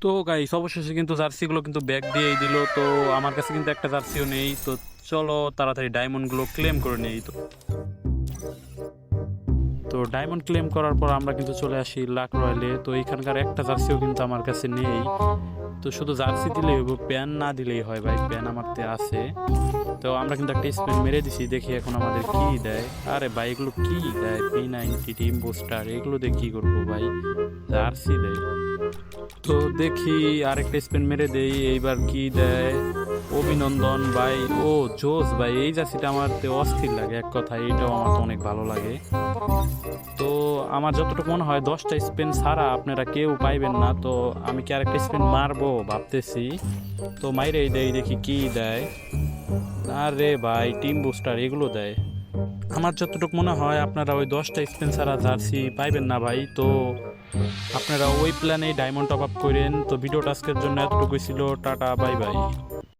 তো গাইস অবশেষে কিন্তু জার্সিগুলো কিন্তু ব্যাগ দিয়েই দিল। তো আমার কাছে কিন্তু একটা জার্সিও নেই। তো চলো তাড়াতাড়ি ডায়মন্ডগুলো ক্লেম করে নেই। তো ডায়মন্ড ক্লেম করার পর আমরা কিন্তু চলে আসি লাক রয়্যালে। তো এখানকার একটা জার্সিও কিন্তু আমার কাছে নেই। তো শুধু জার্সি দিলেই হইব, প্যান না দিলেই হয় ভাই, প্যান আমারতে আছে। তো আমরা কিন্তু একটা স্পেন মেরে দিছি, দেখি এখন আমাদের কি দেয়। আরে ভাই এগুলো কি দেয়, P90 টিম বুস্টার, এগুলো দিয়ে কি করবো ভাই, জার্সি দেয়। তো দেখি আরেকটা স্পেন মেরে দেই, এইবার কি দেয়। অভিনন্দন ভাই, ও জোস ভাই, এই জার্সিটা আমার অস্থির লাগে এক কথা, এইটাও আমার তো অনেক ভালো লাগে। তো আমার যতটুকু মনে হয় 10টা স্পেন ছাড়া আপনারা কেউ পাইবেন না। তো আমি কি আরেকটা স্পেন মারবো ভাবতেছি। তো মাইরেই দেই, দেখি কি দেয়। আরে ভাই টিম বুস্টার এগুলো দেয়। আমার যতটুকু মনে হয় আপনারা ওই 10টা স্পেন ছাড়া জার্সি পাইবেন না ভাই। তো আপনারা ওই প্ল্যানেই ডায়মন্ড টপ আপ করেন। তো ভিডিওটা আজকের জন্য এতটুকুই ছিল, টাটা বাই বাই।